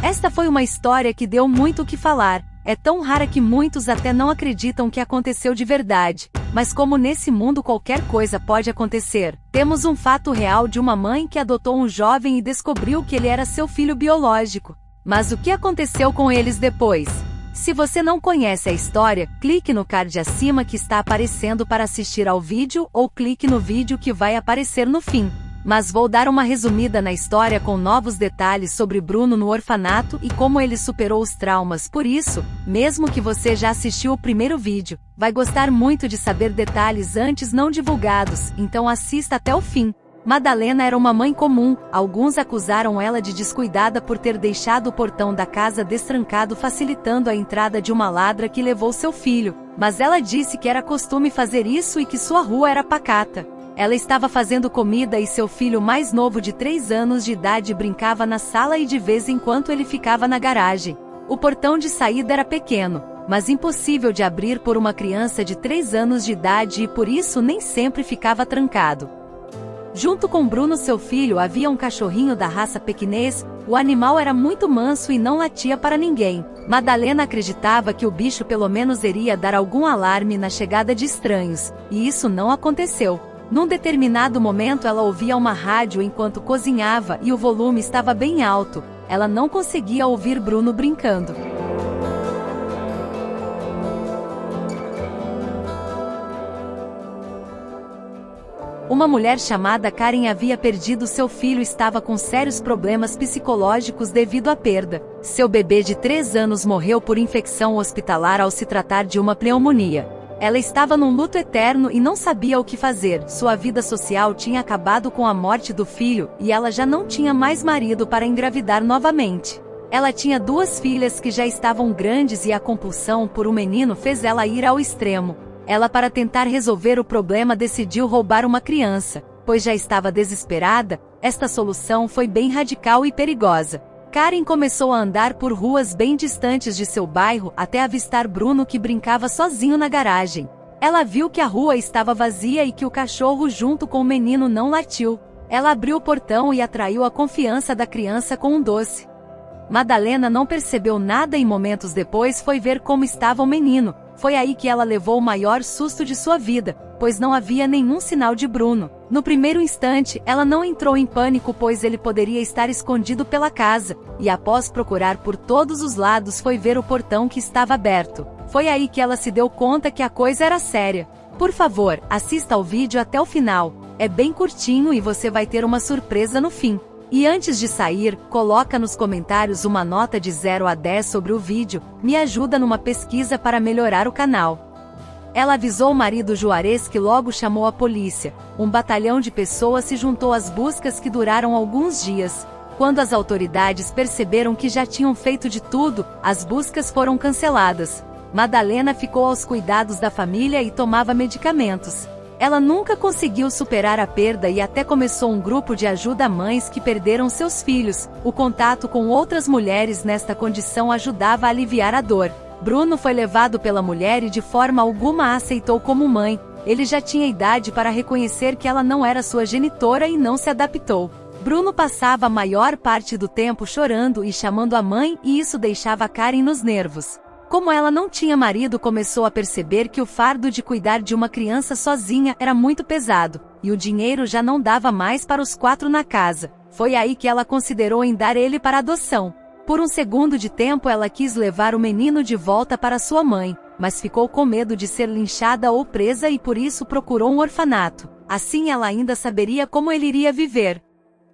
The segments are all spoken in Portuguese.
Esta foi uma história que deu muito o que falar. É tão rara que muitos até não acreditam que aconteceu de verdade. Mas como nesse mundo qualquer coisa pode acontecer, temos um fato real de uma mãe que adotou um jovem e descobriu que ele era seu filho biológico. Mas o que aconteceu com eles depois? Se você não conhece a história, clique no card acima que está aparecendo para assistir ao vídeo ou clique no vídeo que vai aparecer no fim. Mas vou dar uma resumida na história com novos detalhes sobre Bruno no orfanato e como ele superou os traumas. Por isso, mesmo que você já assistiu o primeiro vídeo, vai gostar muito de saber detalhes antes não divulgados, então assista até o fim. Madalena era uma mãe comum. Alguns acusaram ela de descuidada por ter deixado o portão da casa destrancado, facilitando a entrada de uma ladra que levou seu filho. Mas ela disse que era costume fazer isso e que sua rua era pacata. Ela estava fazendo comida e seu filho mais novo de 3 anos de idade brincava na sala e de vez em quando ele ficava na garagem. O portão de saída era pequeno, mas impossível de abrir por uma criança de 3 anos de idade e por isso nem sempre ficava trancado. Junto com Bruno, seu filho, havia um cachorrinho da raça pequinês. O animal era muito manso e não latia para ninguém. Madalena acreditava que o bicho pelo menos iria dar algum alarme na chegada de estranhos, e isso não aconteceu. Num determinado momento ela ouvia uma rádio enquanto cozinhava e o volume estava bem alto. Ela não conseguia ouvir Bruno brincando. Uma mulher chamada Karen havia perdido seu filho e estava com sérios problemas psicológicos devido à perda. Seu bebê de 3 anos morreu por infecção hospitalar ao se tratar de uma pneumonia. Ela estava num luto eterno e não sabia o que fazer. Sua vida social tinha acabado com a morte do filho, e ela já não tinha mais marido para engravidar novamente. Ela tinha 2 filhas que já estavam grandes e a compulsão por um menino fez ela ir ao extremo. Ela, para tentar resolver o problema, decidiu roubar uma criança, pois já estava desesperada. Esta solução foi bem radical e perigosa. Karen começou a andar por ruas bem distantes de seu bairro até avistar Bruno, que brincava sozinho na garagem. Ela viu que a rua estava vazia e que o cachorro junto com o menino não latiu. Ela abriu o portão e atraiu a confiança da criança com um doce. Madalena não percebeu nada e momentos depois foi ver como estava o menino. Foi aí que ela levou o maior susto de sua vida, pois não havia nenhum sinal de Bruno. No primeiro instante, ela não entrou em pânico, pois ele poderia estar escondido pela casa, e após procurar por todos os lados foi ver o portão que estava aberto. Foi aí que ela se deu conta que a coisa era séria. Por favor, assista ao vídeo até o final. É bem curtinho e você vai ter uma surpresa no fim. E antes de sair, coloca nos comentários uma nota de 0 a 10 sobre o vídeo. Me ajuda numa pesquisa para melhorar o canal. Ela avisou o marido Juarez, que logo chamou a polícia. Um batalhão de pessoas se juntou às buscas, que duraram alguns dias. Quando as autoridades perceberam que já tinham feito de tudo, as buscas foram canceladas. Madalena ficou aos cuidados da família e tomava medicamentos. Ela nunca conseguiu superar a perda e até começou um grupo de ajuda a mães que perderam seus filhos. O contato com outras mulheres nesta condição ajudava a aliviar a dor. Bruno foi levado pela mulher e de forma alguma a aceitou como mãe. Ele já tinha idade para reconhecer que ela não era sua genitora e não se adaptou. Bruno passava a maior parte do tempo chorando e chamando a mãe, e isso deixava Karen nos nervos. Como ela não tinha marido, começou a perceber que o fardo de cuidar de uma criança sozinha era muito pesado, e o dinheiro já não dava mais para os 4 na casa. Foi aí que ela considerou em dar ele para adoção. Por um segundo de tempo ela quis levar o menino de volta para sua mãe, mas ficou com medo de ser linchada ou presa e por isso procurou um orfanato. Assim ela ainda saberia como ele iria viver.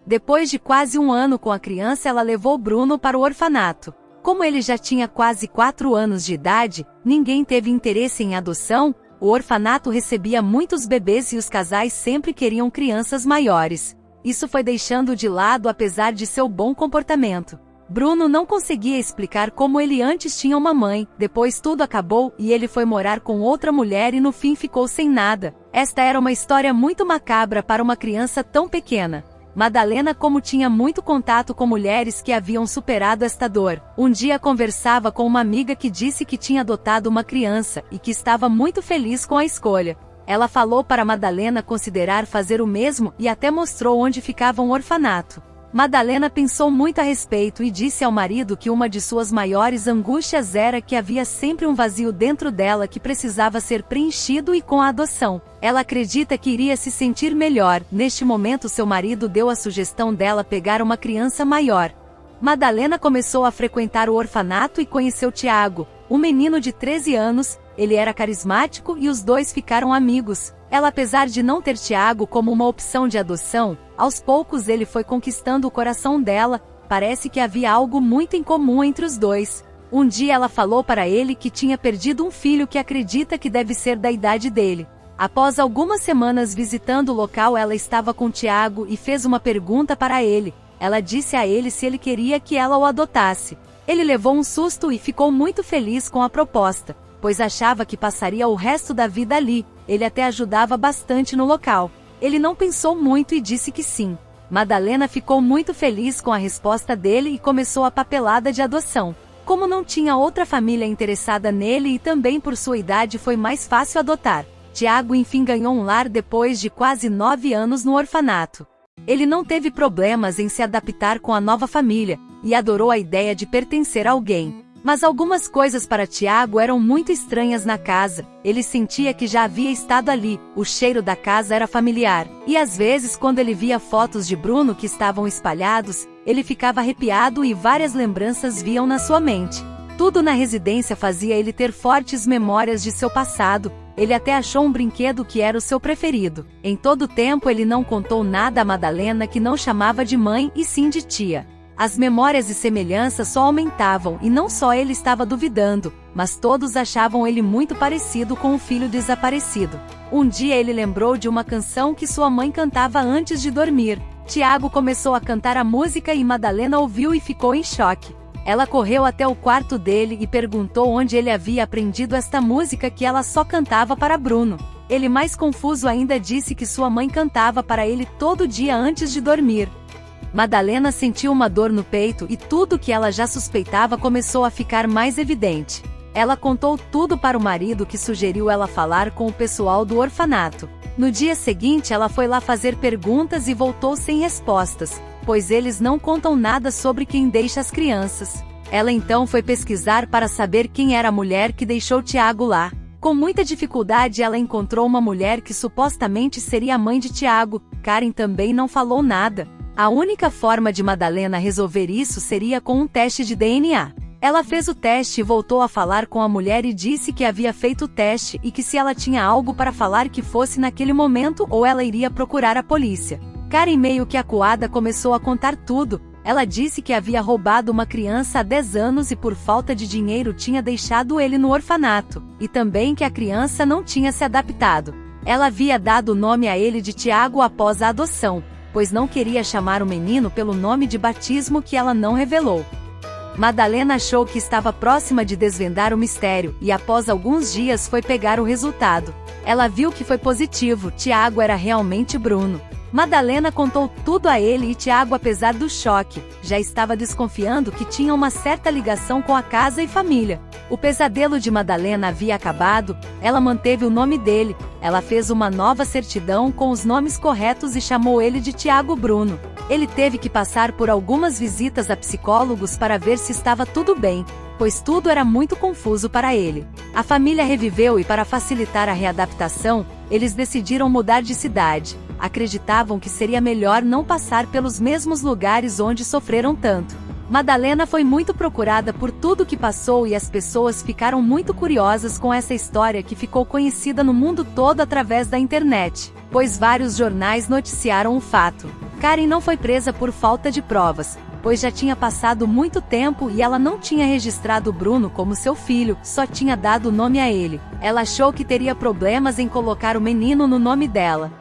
Depois de quase 1 ano com a criança, ela levou Bruno para o orfanato. Como ele já tinha quase 4 anos de idade, ninguém teve interesse em adoção. O orfanato recebia muitos bebês e os casais sempre queriam crianças maiores. Isso foi deixando de lado apesar de seu bom comportamento. Bruno não conseguia explicar como ele antes tinha uma mãe, depois tudo acabou e ele foi morar com outra mulher e no fim ficou sem nada. Esta era uma história muito macabra para uma criança tão pequena. Madalena, como tinha muito contato com mulheres que haviam superado esta dor, um dia conversava com uma amiga que disse que tinha adotado uma criança e que estava muito feliz com a escolha. Ela falou para Madalena considerar fazer o mesmo e até mostrou onde ficava um orfanato. Madalena pensou muito a respeito e disse ao marido que uma de suas maiores angústias era que havia sempre um vazio dentro dela que precisava ser preenchido e com a adoção, ela acredita que iria se sentir melhor. Neste momento seu marido deu a sugestão dela pegar uma criança maior. Madalena começou a frequentar o orfanato e conheceu Tiago, um menino de 13 anos, ele era carismático e os dois ficaram amigos. Ela, apesar de não ter Tiago como uma opção de adoção, aos poucos ele foi conquistando o coração dela, parece que havia algo muito em comum entre os dois. Um dia ela falou para ele que tinha perdido um filho que acredita que deve ser da idade dele. Após algumas semanas visitando o local, ela estava com Tiago e fez uma pergunta para ele. Ela disse a ele se ele queria que ela o adotasse. Ele levou um susto e ficou muito feliz com a proposta, pois achava que passaria o resto da vida ali. Ele até ajudava bastante no local. Ele não pensou muito e disse que sim. Madalena ficou muito feliz com a resposta dele e começou a papelada de adoção. Como não tinha outra família interessada nele e também por sua idade foi mais fácil adotar, Tiago enfim ganhou um lar depois de quase 9 anos no orfanato. Ele não teve problemas em se adaptar com a nova família, e adorou a ideia de pertencer a alguém. Mas algumas coisas para Tiago eram muito estranhas na casa. Ele sentia que já havia estado ali, o cheiro da casa era familiar. E às vezes quando ele via fotos de Bruno que estavam espalhados, ele ficava arrepiado e várias lembranças vinham na sua mente. Tudo na residência fazia ele ter fortes memórias de seu passado. Ele até achou um brinquedo que era o seu preferido. Em todo o tempo ele não contou nada a Madalena, que não chamava de mãe e sim de tia. As memórias e semelhanças só aumentavam e não só ele estava duvidando, mas todos achavam ele muito parecido com o filho desaparecido. Um dia ele lembrou de uma canção que sua mãe cantava antes de dormir. Tiago começou a cantar a música e Madalena ouviu e ficou em choque. Ela correu até o quarto dele e perguntou onde ele havia aprendido esta música que ela só cantava para Bruno. Ele, mais confuso ainda, disse que sua mãe cantava para ele todo dia antes de dormir. Madalena sentiu uma dor no peito e tudo que ela já suspeitava começou a ficar mais evidente. Ela contou tudo para o marido, que sugeriu ela falar com o pessoal do orfanato. No dia seguinte ela foi lá fazer perguntas e voltou sem respostas, pois eles não contam nada sobre quem deixa as crianças. Ela então foi pesquisar para saber quem era a mulher que deixou Tiago lá. Com muita dificuldade ela encontrou uma mulher que supostamente seria a mãe de Tiago. Karen também não falou nada. A única forma de Madalena resolver isso seria com um teste de DNA. Ela fez o teste e voltou a falar com a mulher e disse que havia feito o teste e que se ela tinha algo para falar que fosse naquele momento ou ela iria procurar a polícia. Karen, meio que acuada, começou a contar tudo. Ela disse que havia roubado uma criança há 10 anos e por falta de dinheiro tinha deixado ele no orfanato, e também que a criança não tinha se adaptado. Ela havia dado o nome a ele de Tiago após a adoção, pois não queria chamar o menino pelo nome de batismo que ela não revelou. Madalena achou que estava próxima de desvendar o mistério, e após alguns dias foi pegar o resultado. Ela viu que foi positivo, Tiago era realmente Bruno. Madalena contou tudo a ele e Tiago, apesar do choque, já estava desconfiando que tinha uma certa ligação com a casa e família. O pesadelo de Madalena havia acabado, ela manteve o nome dele, ela fez uma nova certidão com os nomes corretos e chamou ele de Tiago Bruno. Ele teve que passar por algumas visitas a psicólogos para ver se estava tudo bem, pois tudo era muito confuso para ele. A família reviveu e, para facilitar a readaptação, eles decidiram mudar de cidade. Acreditavam que seria melhor não passar pelos mesmos lugares onde sofreram tanto. Madalena foi muito procurada por tudo que passou e as pessoas ficaram muito curiosas com essa história, que ficou conhecida no mundo todo através da internet, pois vários jornais noticiaram o fato. Karen não foi presa por falta de provas, pois já tinha passado muito tempo e ela não tinha registrado Bruno como seu filho, só tinha dado o nome a ele. Ela achou que teria problemas em colocar o menino no nome dela.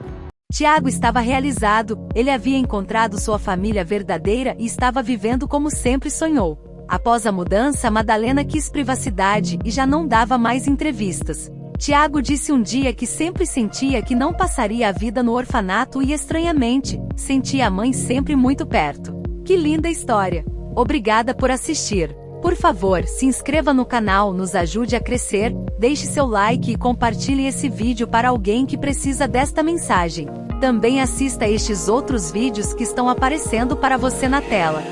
Tiago estava realizado, ele havia encontrado sua família verdadeira e estava vivendo como sempre sonhou. Após a mudança, Madalena quis privacidade e já não dava mais entrevistas. Tiago disse um dia que sempre sentia que não passaria a vida no orfanato e, estranhamente, sentia a mãe sempre muito perto. Que linda história! Obrigada por assistir. Por favor, se inscreva no canal, nos ajude a crescer, deixe seu like e compartilhe esse vídeo para alguém que precisa desta mensagem. Também assista a estes outros vídeos que estão aparecendo para você na tela.